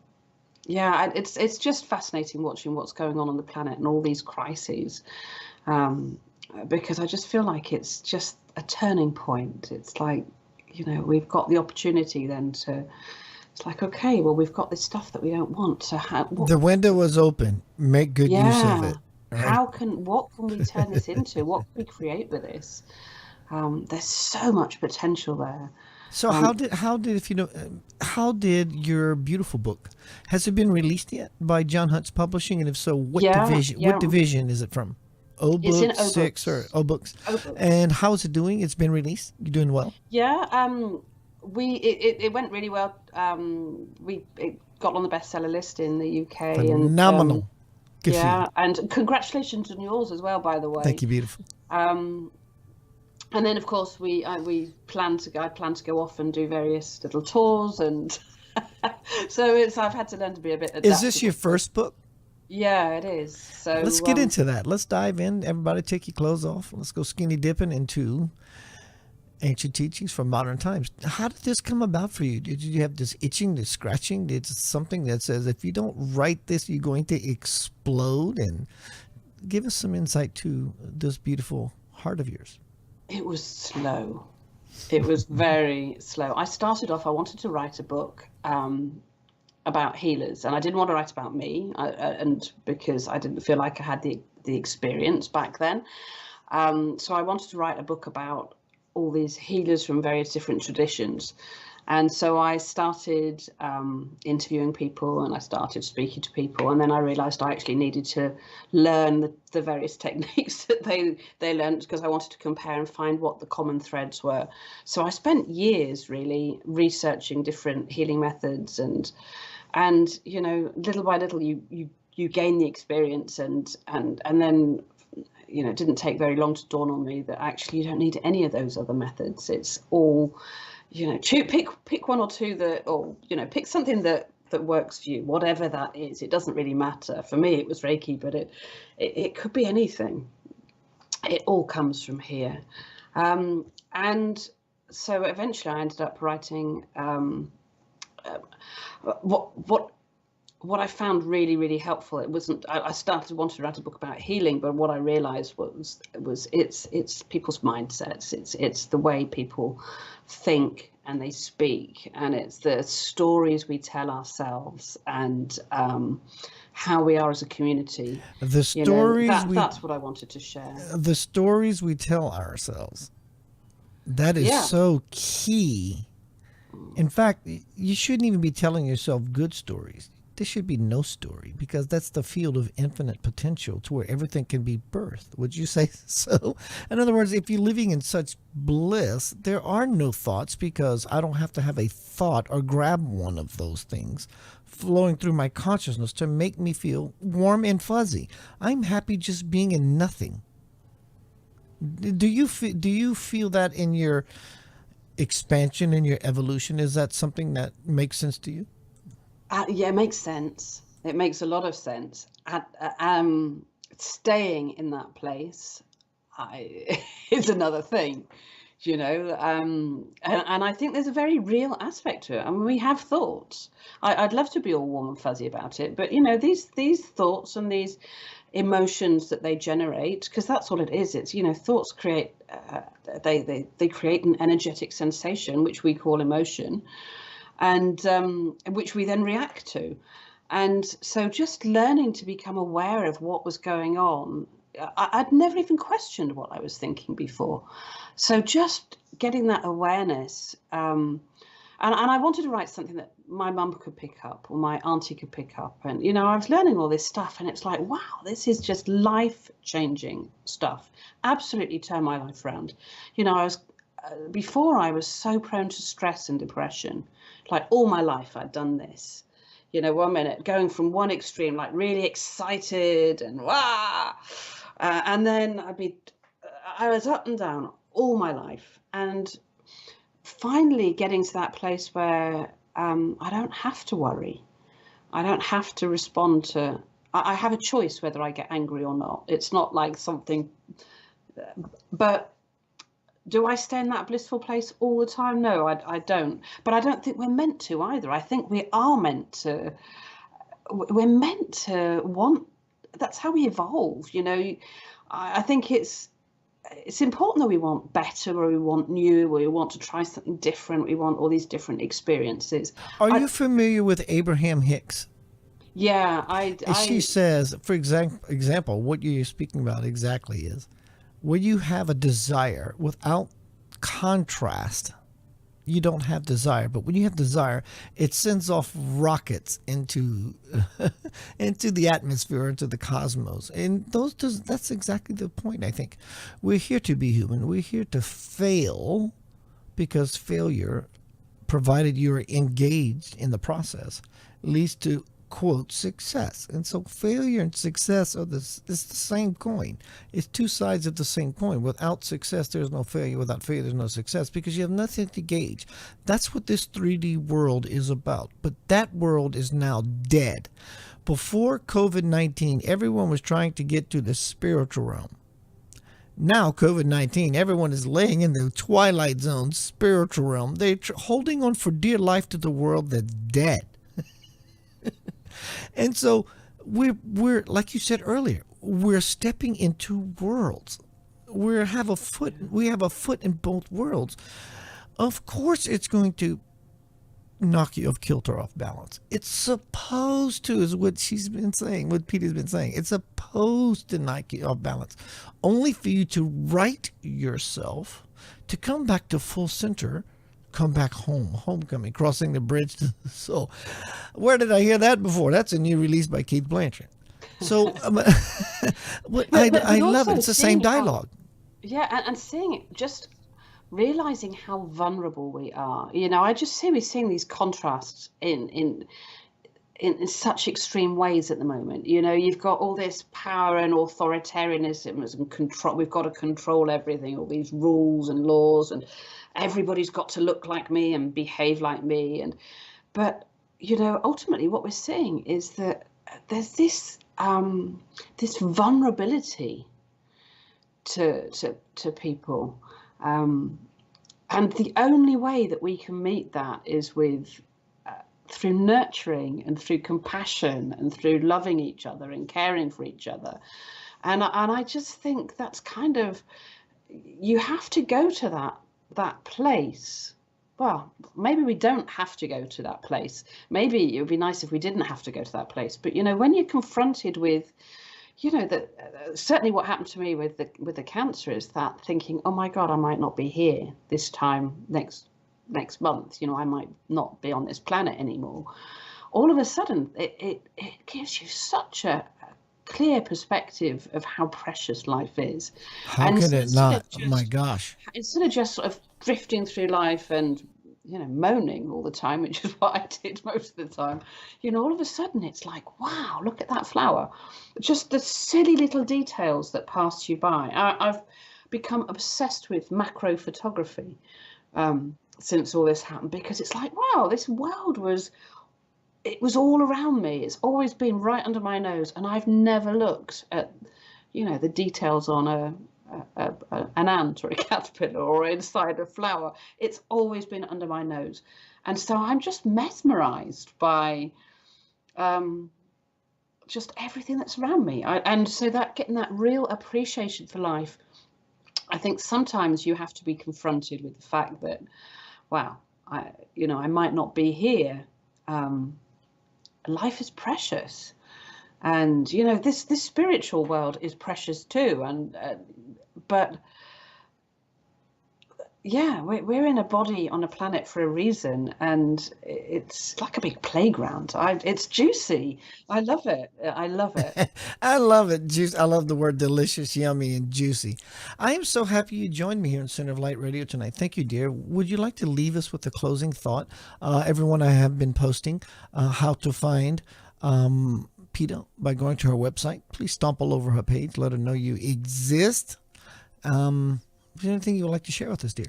it's just fascinating watching what's going on the planet and all these crises, because I just feel like it's just a turning point. It's like, we've got the opportunity then to. It's like, okay, well, we've got this stuff that we don't want. So The window was open. Make good use of yeah, it. Right? what can we turn this into? What can we create with this? There's so much potential there. So how did your beautiful book, has it been released yet by John Hunt's Publishing? And if so, what Yeah, division? yeah. What division is it from? O It's in Books, O Six, or Books. O Books? O Books. And how is it doing? It's been released. You're doing well. Yeah, it went really well. It got on the bestseller list in the UK, and Phenomenal. Good for you. yeah, and congratulations on yours as well, by the way. Thank you, beautiful. And then of course I plan to go off and do various little tours, and so I've had to learn to be a bit adaptable. Is this your first book? Yeah, it is. So Let's get into that. Let's dive in. Everybody take your clothes off. Let's go skinny dipping into ancient teachings from modern times. How did this come about for you? Did you have this itching, this scratching? Did something that says if you don't write this, you're going to explode? And give us some insight to this beautiful heart of yours. It was slow. It was very slow. I started off, I wanted to write a book about healers, and I didn't want to write about me, and because I didn't feel like I had the experience back then. So I wanted to write a book about all these healers from various different traditions. And so I started interviewing people, and I started speaking to people, and then I realized I actually needed to learn the various techniques that they learned, because I wanted to compare and find what the common threads were. So I spent years really researching different healing methods, and little by little you gain the experience, and then it didn't take very long to dawn on me that actually you don't need any of those other methods. It's all, pick one or two pick something that works for you, whatever that is. It doesn't really matter. For me, it was Reiki, but it could be anything. It all comes from here. And so eventually I ended up writing what I found really, really helpful. It wasn't, I wanted to write a book about healing, but what I realized was it's people's mindsets. It's the way people think and they speak, and it's the stories we tell ourselves, and how we are as a community. The stories that's what I wanted to share. The stories we tell ourselves. That is so key. In fact, you shouldn't even be telling yourself good stories. There should be no story, because that's the field of infinite potential to where everything can be birthed. Would you say so? In other words, if you're living in such bliss, there are no thoughts, because I don't have to have a thought or grab one of those things flowing through my consciousness to make me feel warm and fuzzy. I'm happy just being in nothing. Do you feel that in your expansion, in your evolution? Is that something that makes sense to you? Yeah, it makes sense. It makes a lot of sense. Staying in that place is another thing, and I think there's a very real aspect to it. I mean, we have thoughts. I'd love to be all warm and fuzzy about it, but these thoughts and these emotions that they generate, because that's all it is. It's thoughts create they create an energetic sensation, which we call emotion, and which we then react to. And so just learning to become aware of what was going on, I'd never even questioned what I was thinking before. So just getting that awareness, and I wanted to write something that my mum could pick up, or my auntie could pick up. And I was learning all this stuff, and it's like, wow, this is just life-changing stuff. Absolutely turned my life around. Before I was so prone to stress and depression. Like all my life I'd done this, 1 minute going from one extreme, like really excited and and then I was up and down all my life, and finally getting to that place where I don't have to worry. I don't have to respond to, I have a choice whether I get angry or not. It's not like something, but Do I stay in that blissful place all the time? No, I don't. But I don't think we're meant to either. I think we are meant to. We're meant to want. That's how we evolve. I think it's important that we want better, or we want new, or we want to try something different. We want all these different experiences. Are you familiar with Abraham Hicks? Yeah, She says, for example, what you're speaking about exactly is when you have a desire without contrast, you don't have desire. But when you have desire, it sends off rockets into into the atmosphere, into the cosmos. And that's exactly the point, I think. We're here to be human. We're here to fail, because failure, provided you're engaged in the process, leads to, quote, success. And so failure and success are it's the same coin. It's two sides of the same coin. Without success, there's no failure. Without failure, there's no success, because you have nothing to gauge. That's what this 3D world is about. But that world is now dead. Before COVID-19, everyone was trying to get to the spiritual realm. Now, COVID-19, everyone is laying in the twilight zone, spiritual realm. They're holding on for dear life to the world that's dead. And so we're like you said earlier, we're stepping into worlds. We have a foot in both worlds. Of course, it's going to knock you off kilter, off balance. It's supposed to, is what she's been saying, what Peter's been saying. It's supposed to knock you off balance, only for you to right yourself, to come back to full center. Come back home, homecoming, crossing the bridge to the soul. Where did I hear that before? That's a new release by Keith Blanchard. So I love it. It's the same dialogue. And seeing it, just realizing how vulnerable we are. I just see we're seeing these contrasts in such extreme ways at the moment. You've got all this power and authoritarianism and control. We've got to control everything, all these rules and laws, and everybody's got to look like me and behave like me. But ultimately what we're seeing is that there's this vulnerability to people, and the only way that we can meet that is with through nurturing and through compassion and through loving each other and caring for each other. And I just think that's kind of, you have to go to that place. Well, maybe we don't have to go to that place. Maybe it would be nice if we didn't have to go to that place. But when you're confronted with, certainly what happened to me with the cancer is that thinking, oh my God, I might not be here this time next month. I might not be on this planet anymore. All of a sudden, it gives you such a clear perspective of how precious life is. How And could it not? just, Oh my gosh. instead of just sort of drifting through life and moaning all the time, which is what I did most of the time, all of a sudden it's like, wow, look at that flower. Just the silly little details that pass you by. I've become obsessed with macro photography since all this happened, because it's like, wow, this world was all around me. It's always been right under my nose, and I've never looked at the details on an ant or a caterpillar or inside a flower. It's always been under my nose. And so I'm just mesmerized by just everything that's around me. And so that getting that real appreciation for life, I think sometimes you have to be confronted with the fact that, wow, I might not be here. Life is precious. And this spiritual world is precious too, and but yeah, we're in a body on a planet for a reason, and it's like a big playground. It's juicy. I love it. I love it. I love it. Juice. I love the word delicious, yummy, and juicy. I am so happy you joined me here in Center of Light Radio tonight. Thank you, dear. Would you like to leave us with a closing thought? Everyone, I have been posting how to find Peta by going to her website. Please stomp all over her page. Let her know you exist. Is there anything you would like to share with us, dear?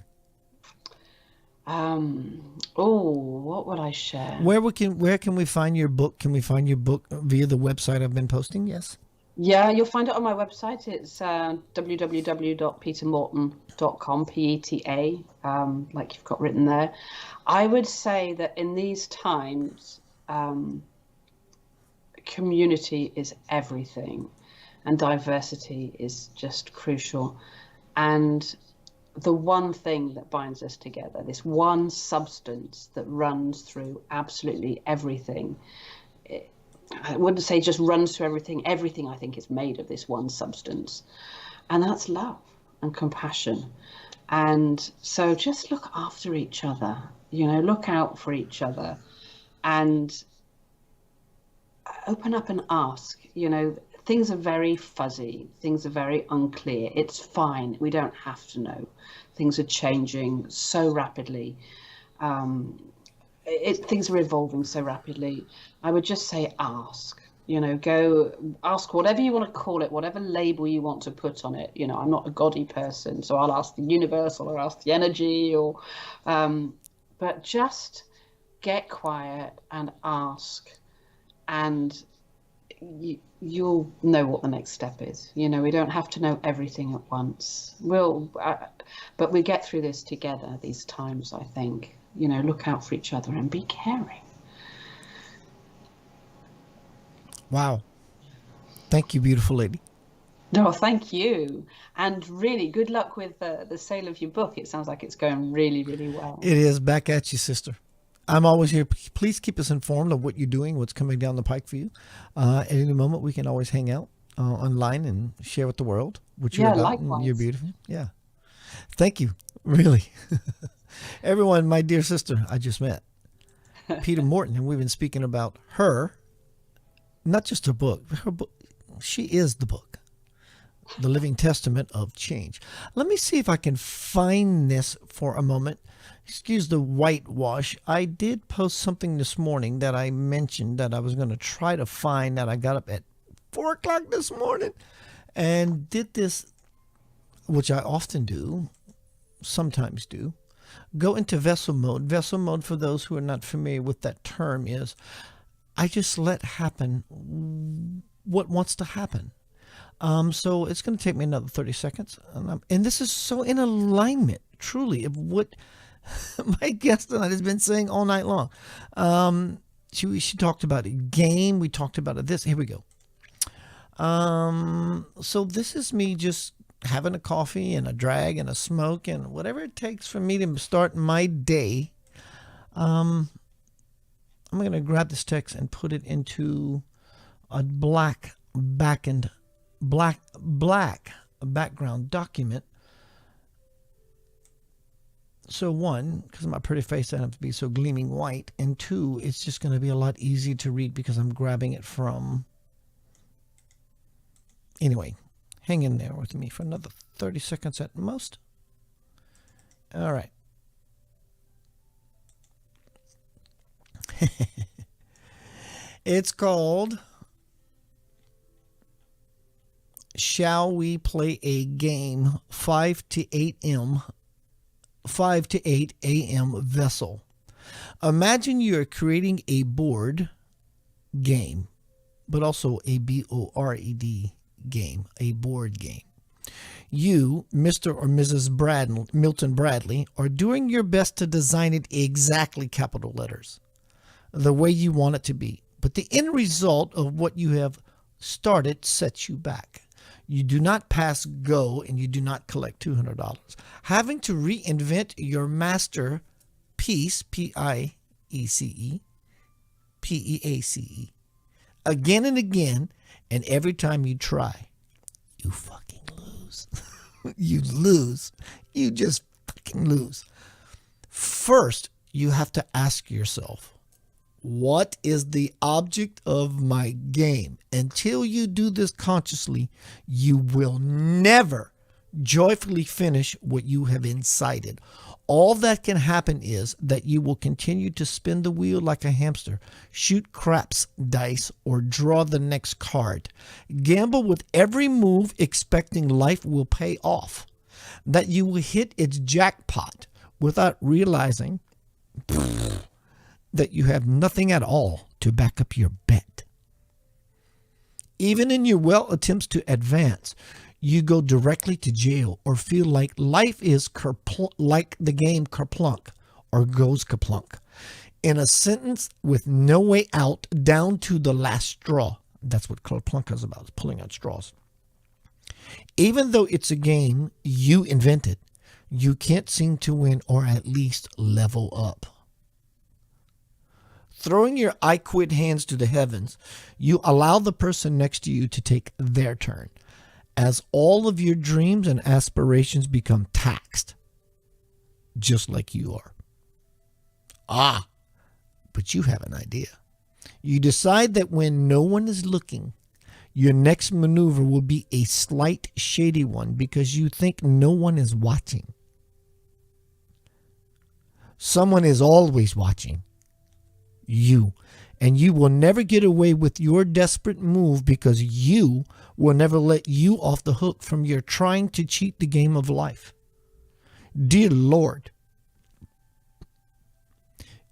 What would I share? Where can we find your book? Can we find your book via the website I've been posting? Yes. Yeah, you'll find it on my website. It's www.petamorton.com, Peta, like you've got written there. I would say that in these times, community is everything, and diversity is just crucial. And the one thing that binds us together, this one substance that runs through absolutely everything. I wouldn't say just runs through everything. Everything, I think, is made of this one substance. And that's love and compassion. And so just look after each other, look out for each other, and open up and ask. Things are very fuzzy. Things are very unclear. It's fine. We don't have to know. Things are changing so rapidly. Things are evolving so rapidly. I would just say ask. Go ask whatever you want to call it, whatever label you want to put on it. I'm not a gaudy person, so I'll ask the universe or I'll ask the energy, but just get quiet and ask, and you'll know what the next step is. We don't have to know everything at once. But we get through this together. These times, I think. Look out for each other and be caring. Wow. Thank you, beautiful lady. No, thank you. And really good luck with the sale of your book. It sounds like it's going really, really well. It is. Back at you, sister. I'm always here. Please keep us informed of what you're doing, what's coming down the pike for you. At any moment, we can always hang out online and share with the world what you're about. Likewise. You're beautiful. Yeah. Thank you. Really. Everyone, my dear sister, I just met, Peta Morton, and we've been speaking about her, not just her book. Her book, she is the book, the living testament of change. Let me see if I can find this for a moment. Excuse the whitewash. I did post something this morning that I mentioned that I was going to try to find, that I got up at 4 o'clock this morning and did this, which I often do, sometimes do. Go into vessel mode. Vessel mode, for those who are not familiar with that term, is I just let happen what wants to happen. So it's going to take me another 30 seconds. And this is so in alignment, truly, of what my guest tonight has been saying all night long. She talked about a game. We talked about this. Here we go. So this is me just having a coffee and a drag and a smoke and whatever it takes for me to start my day. I'm going to grab this text and put it into a black background document. So one, because my pretty face doesn't have to be so gleaming white, and two, it's just going to be a lot easier to read because I'm grabbing it from. Anyway, hang in there with me for another 30 seconds at most. All right. It's called Shall We Play a Game? 5 to 8 a.m. vessel. Imagine you're creating a board game, but also a BORED game, a board game. You, Mr. or Mrs. Milton Bradley, are doing your best to design it exactly, capital letters, the way you want it to be. But the end result of what you have started sets you back. You do not pass go and you do not collect $200. Having to reinvent your masterpiece, P-I-E-C-E, P-E-A-C-E, again and again, and every time you try, you fucking lose. You lose. You just fucking lose. First, you have to ask yourself, what is the object of my game? Until you do this consciously, you will never joyfully finish what you have incited. All that can happen is that you will continue to spin the wheel like a hamster, shoot craps dice, or draw the next card. Gamble with every move expecting life will pay off, that you will hit its jackpot without realizing that you have nothing at all to back up your bet. Even in your well attempts to advance, you go directly to jail or feel like life is like the game Kerplunk or goes Kaplunk. In a sentence with no way out, down to the last straw. That's what Kerplunk is about, is pulling out straws. Even though it's a game you invented, you can't seem to win or at least level up. Throwing your I quit hands to the heavens, you allow the person next to you to take their turn, as all of your dreams and aspirations become taxed, just like you are. But you have an idea. You decide that when no one is looking, your next maneuver will be a slight shady one because you think no one is watching. Someone is always watching you, and you will never get away with your desperate move because you will never let you off the hook from your trying to cheat the game of life. Dear Lord,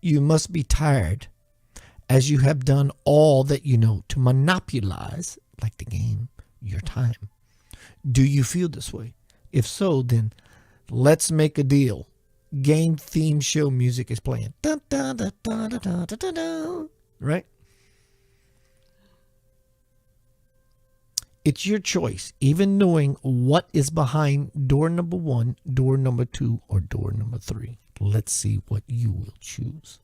you must be tired, as you have done all that you know to monopolize, like the game, your time. Do you feel this way? If so, then let's make a deal. Game theme show music is playing. Dun, dun, dun, dun, dun, dun, dun, dun. Right? It's your choice, even knowing what is behind door number 1, door number 2, or door number 3. Let's see what you will choose.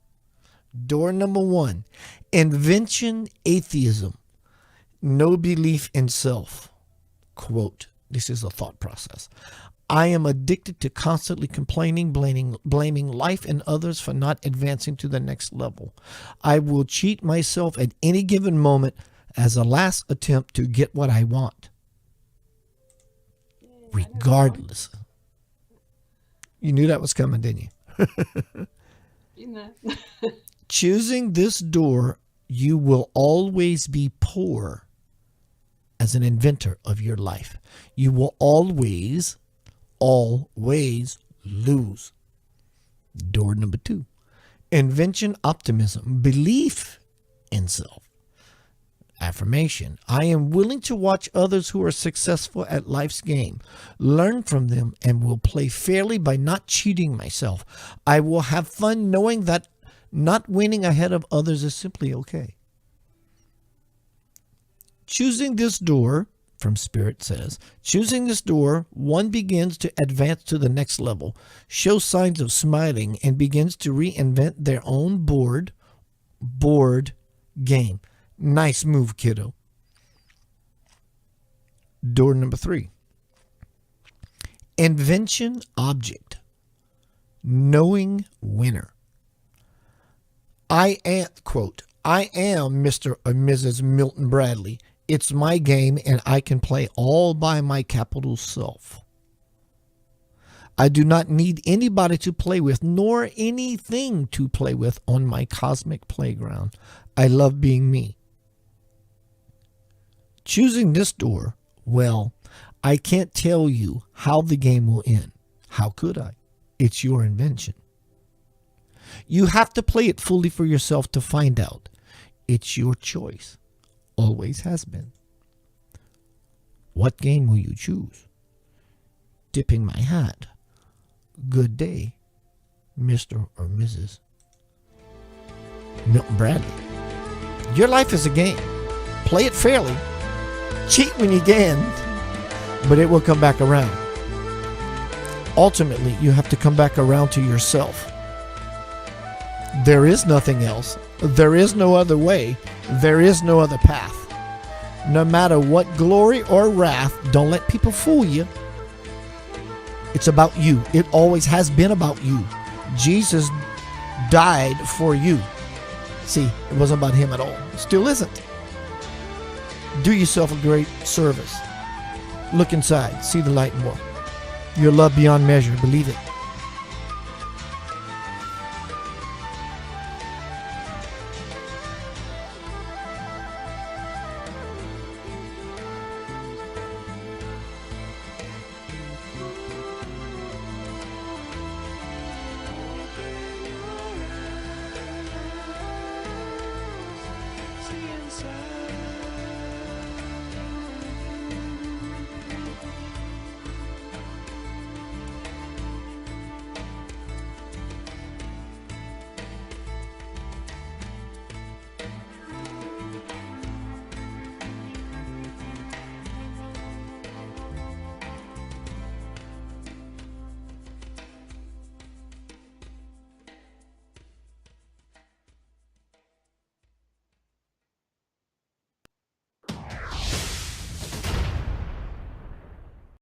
Door number 1, invention atheism, no belief in self. Quote, this is a thought process. I am addicted to constantly complaining, blaming life and others for not advancing to the next level. I will cheat myself at any given moment as a last attempt to get what I want. Regardless. You knew that was coming, didn't you? You know. Choosing this door, you will always be poor as an inventor of your life. You will always lose. Door number 2, invention optimism, belief in self. Affirmation, I am willing to watch others who are successful at life's game, learn from them, and will play fairly by not cheating myself. I will have fun knowing that not winning ahead of others is simply okay. Choosing this door, from Spirit says, choosing this door, one begins to advance to the next level, shows signs of smiling, and begins to reinvent their own board game. Nice move, kiddo. Door number 3. Invention object. Knowing winner. I am Mr. or Mrs. Milton Bradley. It's my game and I can play all by my capital self. I do not need anybody to play with, nor anything to play with on my cosmic playground. I love being me. Choosing this door, well, I can't tell you how the game will end. How could I? It's your invention. You have to play it fully for yourself to find out. It's your choice. Always has been. What game will you choose? Tipping my hat. Good day, Mr. or Mrs. Milton Bradley. Your life is a game. Play it fairly. Cheat when you can, but it will come back around. Ultimately, you have to come back around to yourself. There is nothing else. There is no other way. There is no other path. No matter what glory or wrath, don't let people fool you. It's about you. It always has been about you. Jesus died for you. See, it wasn't about him at all. Still isn't. Do yourself a great service. Look inside. See the light more. You're loved beyond measure. Believe it.